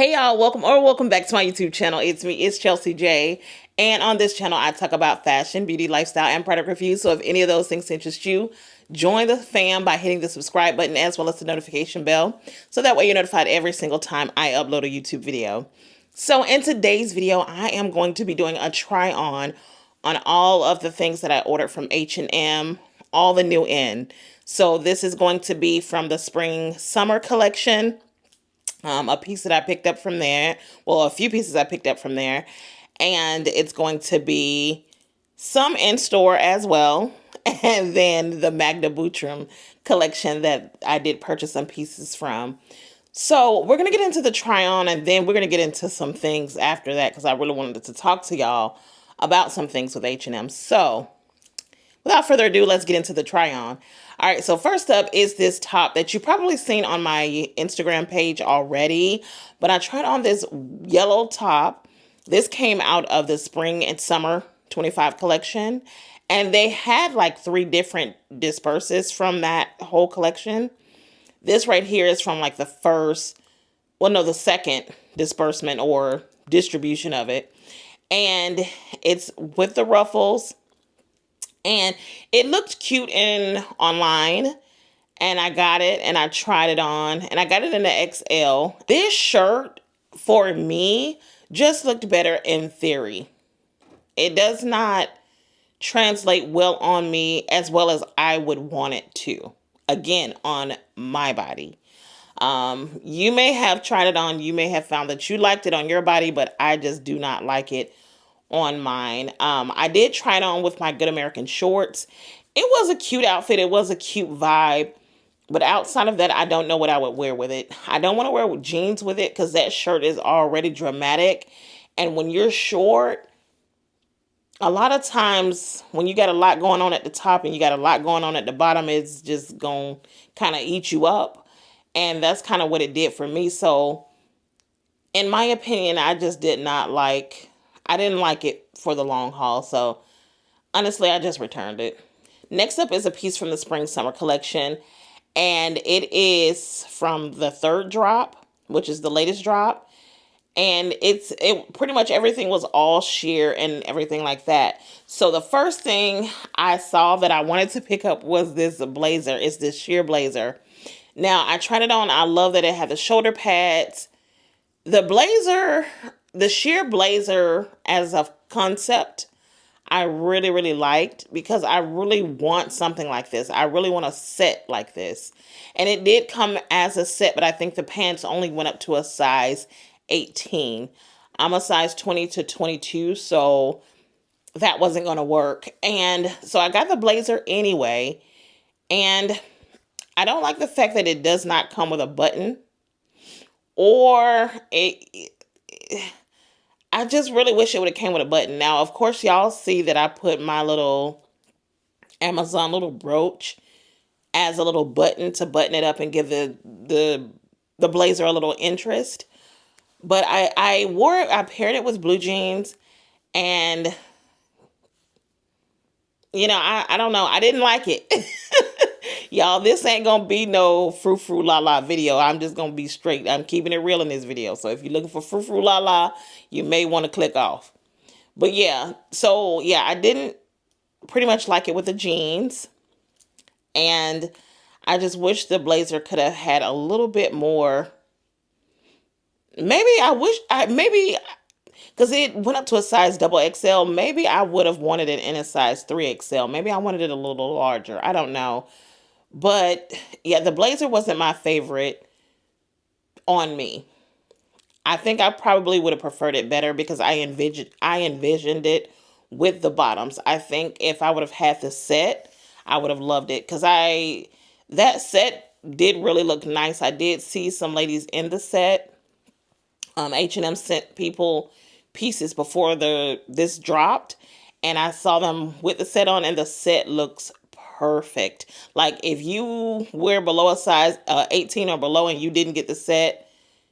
Hey y'all, welcome back to my YouTube channel. It's Chelsea J. And on this channel, I talk about fashion, beauty, lifestyle, and product reviews. So if any of those things interest you, join the fam by hitting the subscribe button as well as the notification bell. So that way you're notified every single time I upload a YouTube video. So in today's video, I am going to be doing a try on all of the things that I ordered from H&M, all the new in. So this is going to be from the spring summer collection. A piece that I picked up from there. Well, a few pieces I picked up from there. And it's going to be some in store as well. And then the Magda Butrym collection that I did purchase some pieces from. So we're going to get into the try on, and then we're going to get into some things after that because I really wanted to talk to y'all about some things with H&M. So without further ado, let's get into the try on. All right, so first up is this top that you've probably seen on my Instagram page already, but I tried on this yellow top. This came out of the spring and summer 25 collection, and they had like 3 different disperses from that whole collection. This right here is from like the second disbursement or distribution of it. And it's with the ruffles. And it looked cute online, and I got it and I tried it on, and I got it in the XL. This shirt for me just looked better in theory. It does not translate well on me as well as I would want it to. Again, on my body. You may have tried it on, you may have found that you liked it on your body, but I just do not like it on mine. I did try it on with my Good American shorts. It was a cute outfit. It was a cute vibe. But outside of that, I don't know what I would wear with it. I don't want to wear jeans with it because that shirt is already dramatic. And when you're short, a lot of times when you got a lot going on at the top and you got a lot going on at the bottom, it's just going to kind of eat you up. And that's kind of what it did for me. So in my opinion, I didn't like it for the long haul. So honestly, I just returned it. Next up is a piece from the spring summer collection. And it is from the 3rd drop, which is the latest drop. And it pretty much everything was all sheer and everything like that. So the first thing I saw that I wanted to pick up was this blazer. It's this sheer blazer. Now I tried it on. I love that it had the shoulder pads. The sheer blazer as a concept, I really, really liked because I really want something like this. I really want a set like this. And it did come as a set, but I think the pants only went up to a size 18. I'm a size 20 to 22, so that wasn't going to work. And so I got the blazer anyway. And I don't like the fact that it does not come with a button, or I just really wish it would have came with a button. Now, of course, y'all see that I put my little Amazon little brooch as a little button to button it up and give the blazer a little interest. But I paired it with blue jeans, and I don't know. I didn't like it. Y'all, this ain't gonna be no frou-frou la-la video. I'm just gonna be straight. I'm keeping it real in this video. So if you're looking for frou-frou la-la, you may want to click off. But yeah, so yeah, I didn't pretty much like it with the jeans. And I just wish the blazer could have had a little bit more. Maybe because it went up to a size XXL. Maybe I would have wanted it in a size 3XL. Maybe I wanted it a little larger. I don't know. But yeah, the blazer wasn't my favorite on me. I think I probably would have preferred it better because I envisioned it with the bottoms. I think if I would have had the set, I would have loved it because that set did really look nice. I did see some ladies in the set. H&M sent people pieces before this dropped, and I saw them with the set on, and the set looks perfect. Like if you wear below a size 18 or below and you didn't get the set,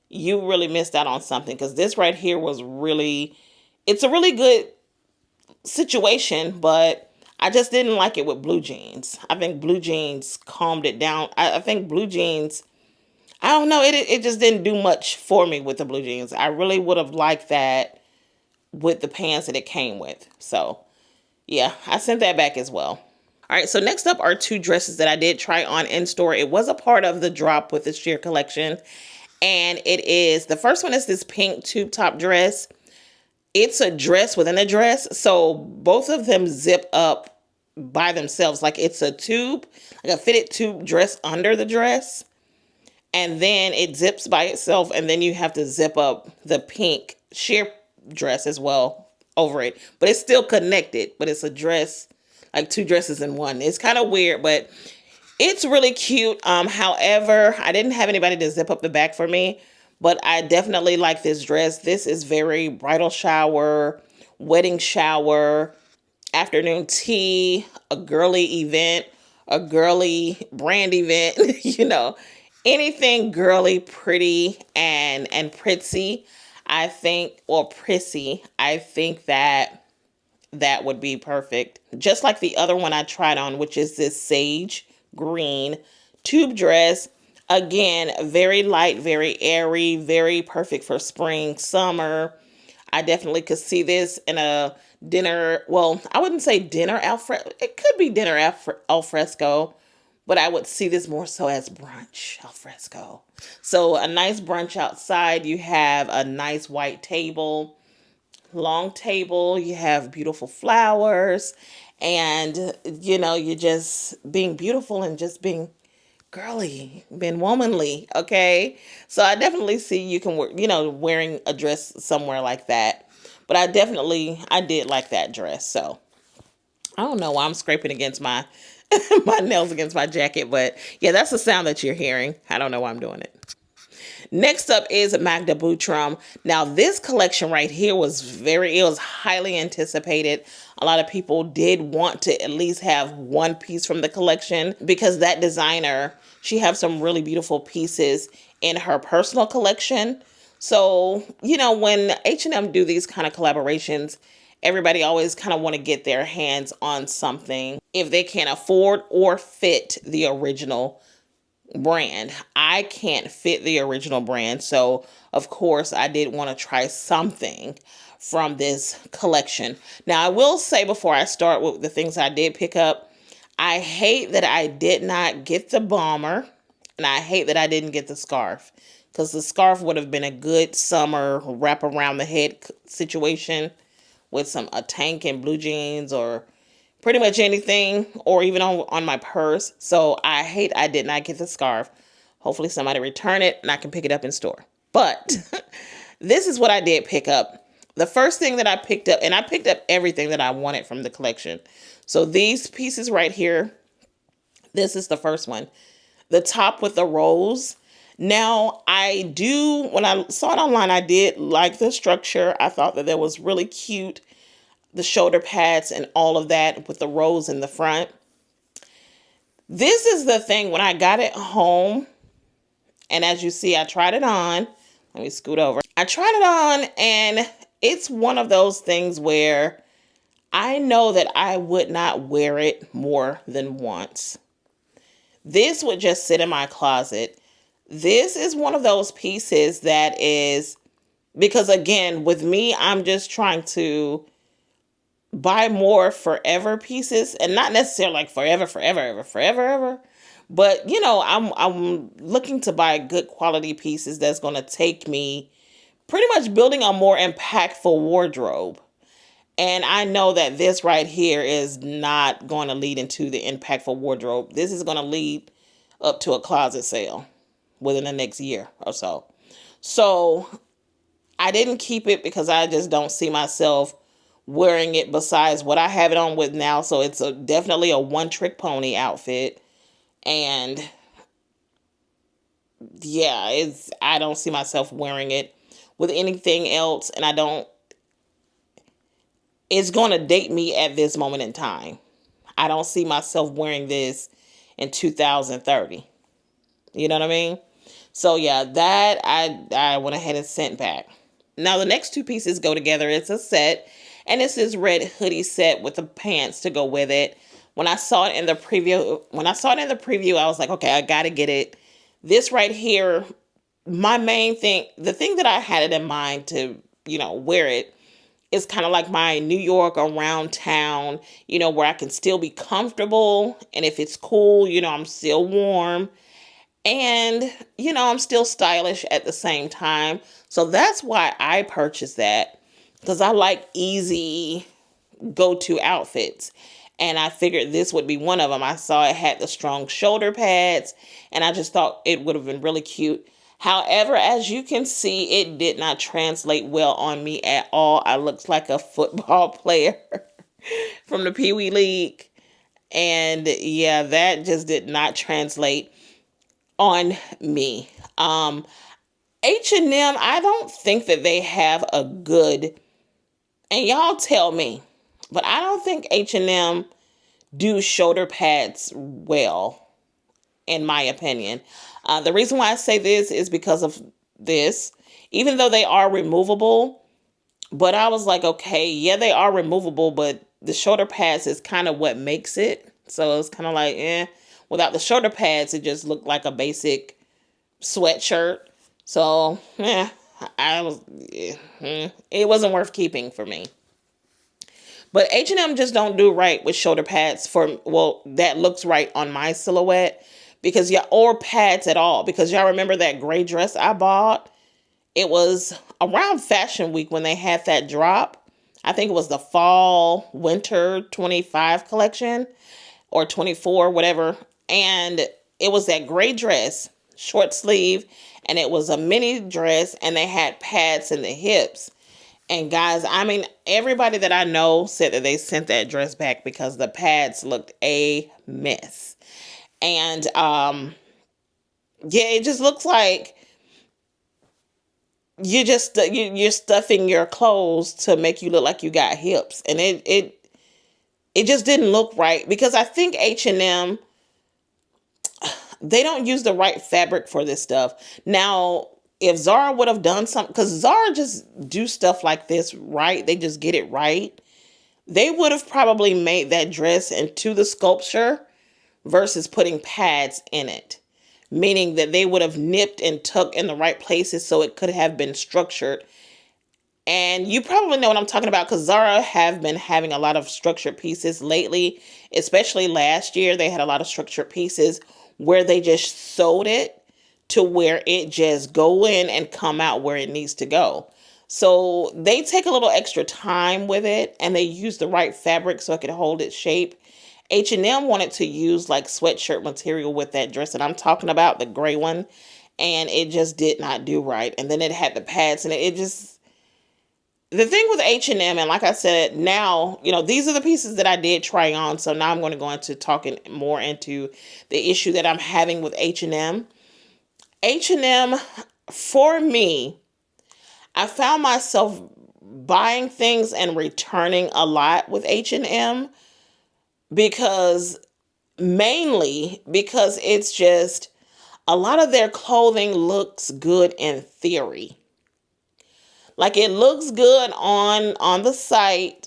you really missed out on something, because this right here it's a really good situation, but I just didn't like it with blue jeans. I think blue jeans calmed it down. I think blue jeans, I don't know. It just didn't do much for me with the blue jeans. I really would have liked that with the pants that it came with. So yeah, I sent that back as well. All right, so next up are two dresses that I did try on in store. It was a part of the drop with the sheer collection. And it is, the first one is this pink tube top dress. It's a dress within a dress. So both of them zip up by themselves. Like it's a tube, like a fitted tube dress under the dress. And then it zips by itself. And then you have to zip up the pink sheer dress as well over it. But it's still connected. But it's a dress, like two dresses in one. It's kind of weird, but it's really cute. However, I didn't have anybody to zip up the back for me, but I definitely like this dress. This is very bridal shower, wedding shower, afternoon tea, a girly event, a girly brand event, anything girly, pretty, and pretty. I think, or prissy, I think that would be perfect. Just like the other one I tried on, which is this sage green tube dress. Again, very light, very airy, very perfect for spring, summer. I definitely could see this in a dinner. Well, I wouldn't say dinner alfresco. It could be dinner alfresco, but I would see this more so as brunch alfresco. So a nice brunch outside. You have a nice white table, long table. You have beautiful flowers, and you're just being beautiful and just being girly, being womanly. Okay, so I definitely see you can wear, wearing a dress somewhere like that. But I did like that dress. So I don't know why I'm scraping against my my nails against my jacket, but yeah, that's the sound that you're hearing. I don't know why I'm doing it. Next up is Magda Butrym. Now, this collection right here it was highly anticipated. A lot of people did want to at least have one piece from the collection because that designer, she has some really beautiful pieces in her personal collection. So, when H&M do these kind of collaborations, everybody always kind of want to get their hands on something if they can't afford or fit the original brand. I can't fit the original brand, so of course I did want to try something from this collection. Now, I will say before I start with the things I did pick up, I hate that I did not get the bomber, and I hate that I didn't get the scarf, because the scarf would have been a good summer wrap around the head situation with a tank and blue jeans, or pretty much anything, or even on my purse. So I hate I did not get the scarf. Hopefully somebody return it and I can pick it up in store. But this is what I did pick up. The first thing that I picked up, and I picked up everything that I wanted from the collection. So these pieces right here, this is the first one. The top with the rose. Now, when I saw it online, I did like the structure. I thought that was really cute. The shoulder pads and all of that with the rose in the front. This is the thing, when I got it home, and as you see, I tried it on. Let me scoot over. I tried it on, and it's one of those things where I know that I would not wear it more than once. This would just sit in my closet. This is one of those pieces that is, because again, with me, I'm just trying to buy more forever pieces, and not necessarily like forever, but I'm looking to buy good quality pieces that's going to take me pretty much building a more impactful wardrobe. And I know that this right here is not going to lead into the impactful wardrobe. This is going to lead up to a closet sale within the next year or so. So I didn't keep it because I just don't see myself wearing it besides what I have it on with now. So it's definitely a one-trick pony outfit. And yeah, I don't see myself wearing it with anything else. And it's going to date me at this moment in time. I don't see myself wearing this in 2030. You know what I mean? So yeah, that I went ahead and sent back. Now the next two pieces go together. It's a set. And it's this red hoodie set with the pants to go with it. When I saw it in the preview, I was like, okay, I gotta get it. This right here, my main thing, the thing that I had it in mind to, wear it is kind of like my New York around town, where I can still be comfortable. And if it's cool, I'm still warm. And, I'm still stylish at the same time. So that's why I purchased that. Because I like easy go-to outfits. And I figured this would be one of them. I saw it had the strong shoulder pads, and I just thought it would have been really cute. However, as you can see, it did not translate well on me at all. I looked like a football player from the Pee Wee League. And yeah, that just did not translate on me. H&M, I don't think that they have a good, and y'all tell me, but I don't think H&M do shoulder pads well, in my opinion. The reason why I say this is because of this. Even though they are removable, but I was like, okay, yeah, they are removable, but the shoulder pads is kind of what makes it. So it's kind of like, without the shoulder pads, it just looked like a basic sweatshirt. So, it wasn't worth keeping for me. But H&M just don't do right with shoulder pads that looks right on my silhouette, because or pads at all, because y'all remember that gray dress I bought? It was around Fashion Week when they had that drop. I think it was the fall winter 25 collection or 24, whatever. And it was that gray dress, short sleeve, and it was a mini dress, and they had pads in the hips. And guys, I mean, everybody that I know said that they sent that dress back because the pads looked a mess. And yeah, it just looks like you're stuffing your clothes to make you look like you got hips, and it just didn't look right, because I think H&M, they don't use the right fabric for this stuff. Now, if Zara would have done something, because Zara just do stuff like this right, they just get it right, they would have probably made that dress into the sculpture versus putting pads in it. Meaning that they would have nipped and tucked in the right places so it could have been structured. And you probably know what I'm talking about, because Zara have been having a lot of structured pieces lately, especially last year. They had a lot of structured pieces where they just sewed it to where it just go in and come out where it needs to go. So they take a little extra time with it, and they use the right fabric so it can hold its shape. H&M wanted to use like sweatshirt material with that dress, and I'm talking about the gray one, and it just did not do right. And then it had the pads, and it just, the thing with H&M, and like I said, now, these are the pieces that I did try on, so now I'm going to go into talking more into the issue that I'm having with H&M. H&M, for me, I found myself buying things and returning a lot with H&M, mainly because it's just, a lot of their clothing looks good in theory. Like, it looks good on the site.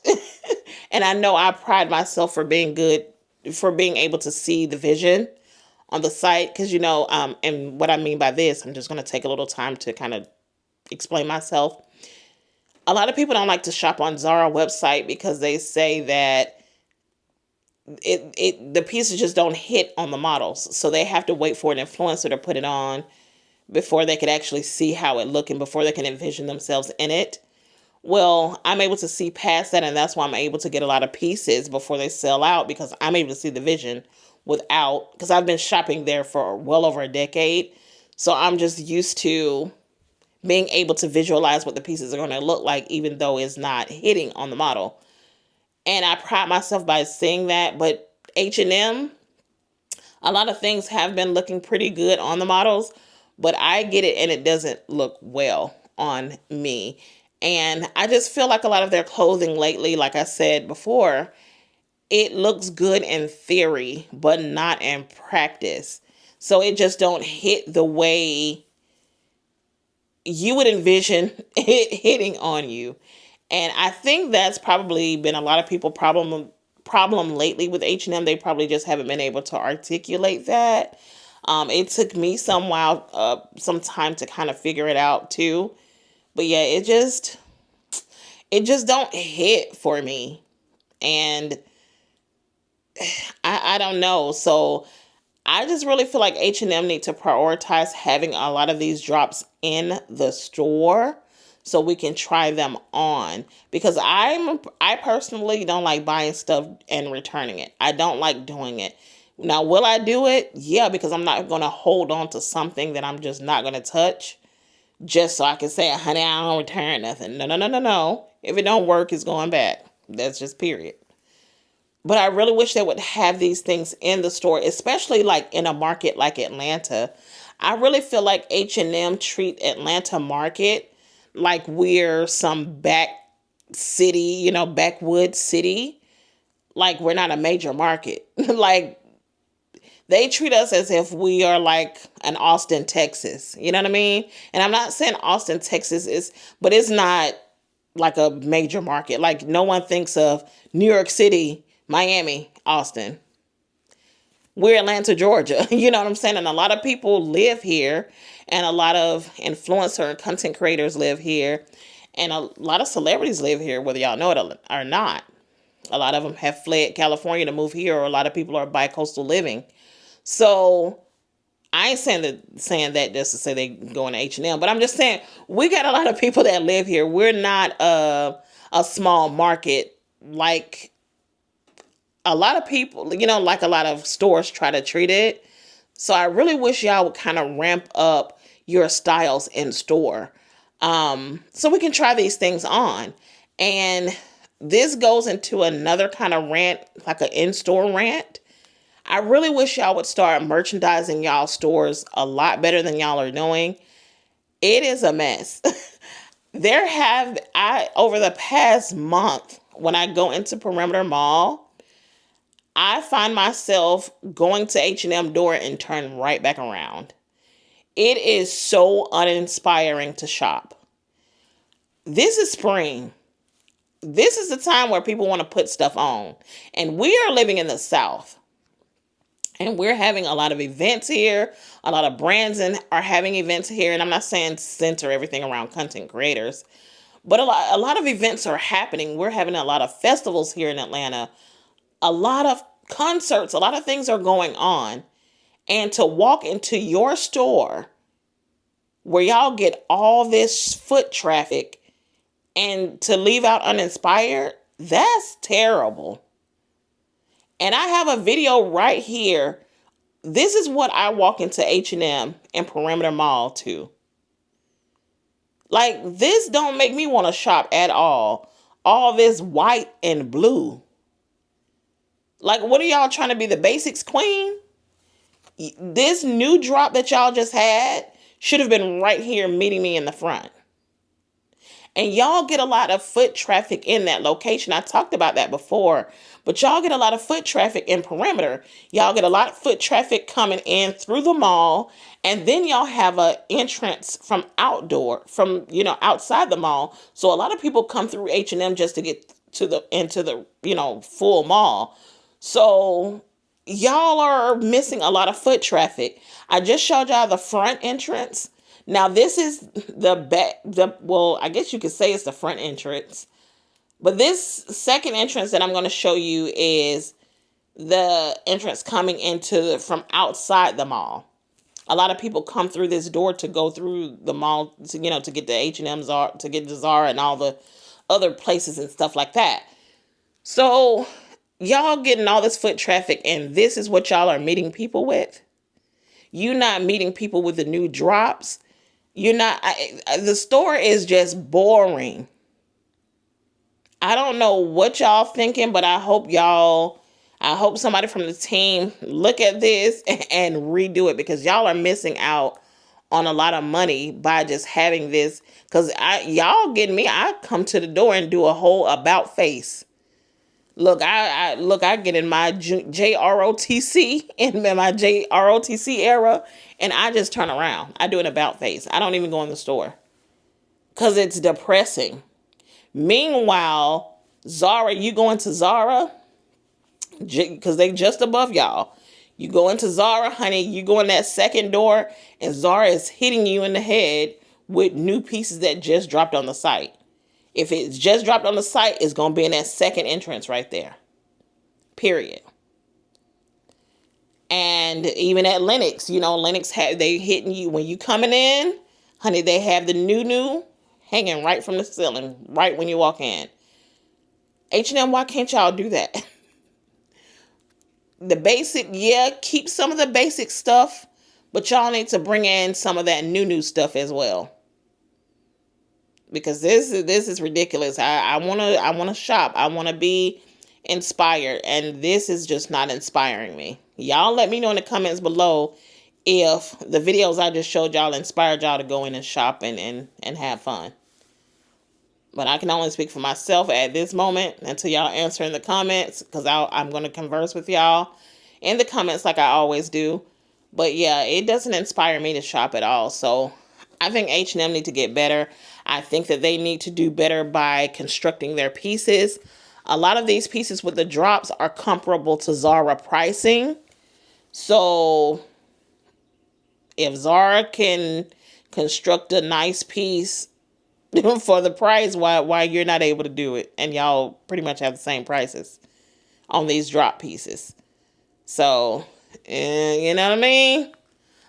And I know I pride myself for being able to see the vision on the site. Because, and what I mean by this, I'm just going to take a little time to kind of explain myself. A lot of people don't like to shop on Zara website because they say that the pieces just don't hit on the models. So they have to wait for an influencer to put it on before they could actually see how it look and before they can envision themselves in it. Well, I'm able to see past that, and that's why I'm able to get a lot of pieces before they sell out, because I'm able to see the vision because I've been shopping there for well over a decade. So I'm just used to being able to visualize what the pieces are going to look like, even though it's not hitting on the model. And I pride myself by seeing that. But H&M, a lot of things have been looking pretty good on the models, but I get it and it doesn't look well on me. And I just feel like a lot of their clothing lately, like I said before, it looks good in theory, but not in practice. So it just don't hit the way you would envision it hitting on you. And I think that's probably been a lot of people's problem lately with H&M. They probably just haven't been able to articulate that. It took me some time to kind of figure it out too. But yeah, it just don't hit for me. And I don't know. So I just really feel like H&M need to prioritize having a lot of these drops in the store so we can try them on, because I personally don't like buying stuff and returning it. I don't like doing it. Now, will I do it? Yeah, because I'm not going to hold on to something that I'm just not going to touch just so I can say, honey, I don't return nothing. No, no, no, no, no. If it don't work, it's going back. That's just period. But I really wish they would have these things in the store, especially like in a market like Atlanta. I really feel like H&M treat Atlanta market like we're some back city, backwood city. Like we're not a major market. Like they treat us as if we are like an Austin, Texas. You know what I mean? And I'm not saying Austin, Texas but it's not like a major market. Like no one thinks of New York City, Miami, Austin. We're Atlanta, Georgia. You know what I'm saying? And a lot of people live here, and a lot of influencer and content creators live here, and a lot of celebrities live here, whether y'all know it or not. A lot of them have fled California to move here, or a lot of people are bi-coastal living. So I ain't saying that just to say they go into H&M, but I'm just saying we got a lot of people that live here. We're not a small market like a lot of people, like a lot of stores try to treat it. So I really wish y'all would kind of ramp up your styles in store, so we can try these things on. And this goes into another kind of rant, like an in-store rant. I really wish y'all would start merchandising y'all stores a lot better than y'all are doing. It is a mess. Over the past month, when I go into Perimeter Mall, I find myself going to H&M door and turn right back around. It is so uninspiring to shop. This is spring. This is the time where people want to put stuff on. And we are living in the South. And we're having a lot of events here. A lot of brands are having events here. And I'm not saying center everything around content creators, but a lot of events are happening. We're having a lot of festivals here in Atlanta. A lot of concerts. A lot of things are going on. And to walk into your store where y'all get all this foot traffic and to leave out uninspired, that's terrible. And I have a video right here. This is what I walk into H&M and Perimeter Mall to. Like, this don't make me want to shop at all. All this white and blue. Like, what are y'all trying to be, the basics queen? This new drop that y'all just had should have been right here meeting me in the front. And y'all get a lot of foot traffic in that location. I talked about that before. But y'all get a lot of foot traffic in Perimeter. Y'all get a lot of foot traffic coming in through the mall. And then y'all have an entrance from outside the mall. So a lot of people come through H&M just to get into the full mall. So y'all are missing a lot of foot traffic. I just showed y'all the front entrance. Now, this is the back, I guess you could say it's the front entrance. But this second entrance that I'm going to show you is the entrance coming from outside the mall. A lot of people come through this door to go through the mall, to get to H&M, to get to Zara and all the other places and stuff like that. So y'all getting all this foot traffic, and this is what y'all are meeting people with. You're not meeting people with the new drops. The store is just boring. I don't know what y'all thinking, but I hope somebody from the team look at this and redo it, because y'all are missing out on a lot of money by just having this. Because y'all getting me, I come to the door and do a whole about face. Look, I get in my JROTC, in my JROTC era, and I just turn around. I do an about face. I don't even go in the store because it's depressing. Meanwhile, Zara, you go into Zara because they just above y'all. You go into Zara, honey, you go in that second door, and Zara is hitting you in the head with new pieces that just dropped on the site. If it's just dropped on the site, it's going to be in that second entrance right there. Period. And even at Lennox, Lennox they hitting you when you coming in, honey, they have the new hanging right from the ceiling, right when you walk in. H&M, why can't y'all do that? The basic, keep some of the basic stuff, but y'all need to bring in some of that new stuff as well. Because this is ridiculous. I wanna shop. I wanna be inspired, and this is just not inspiring me. Y'all let me know in the comments below if the videos I just showed y'all inspired y'all to go in and shop and have fun. But I can only speak for myself at this moment until y'all answer in the comments, because I'm going to converse with y'all in the comments like I always do. But yeah, it doesn't inspire me to shop at all. So I think H&M need to get better. I think that they need to do better by constructing their pieces. A lot of these pieces with the drops are comparable to Zara pricing. So if Zara can construct a nice piece for the price, why you're not able to do it, and y'all pretty much have the same prices on these drop pieces. So, you know what I mean?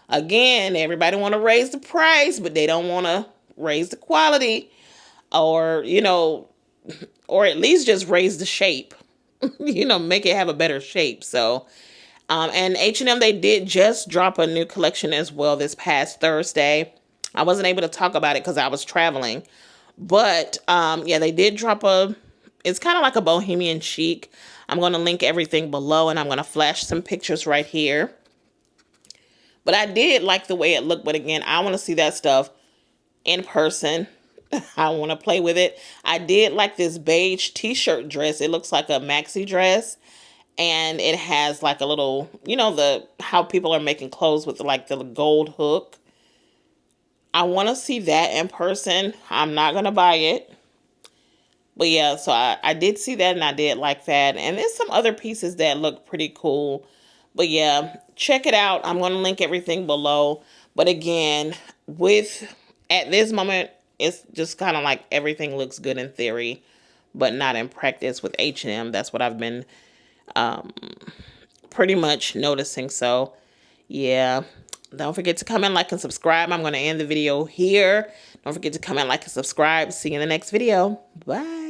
Again, everybody want to raise the price, but they don't want to raise the quality, or or at least just raise the shape. Make it have a better shape. So, and H&M, they did just drop a new collection as well this past Thursday. I wasn't able to talk about it because I was traveling. But, they did drop it's kind of like a bohemian chic. I'm going to link everything below, and I'm going to flash some pictures right here. But I did like the way it looked. But again, I want to see that stuff in person. I want to play with it. I did like this beige t-shirt dress. It looks like a maxi dress. And it has like a little, how people are making clothes with like the gold hook. I want to see that in person. I'm not going to buy it. But yeah, so I did see that, and I did like that. And there's some other pieces that look pretty cool. But yeah, check it out. I'm going to link everything below. But again, at this moment, it's just kind of like everything looks good in theory, but not in practice with H&M. That's what I've been pretty much noticing. So yeah, don't forget to comment, like, and subscribe. I'm going to end the video here. Don't forget to comment, like, and subscribe. See you in the next video. Bye.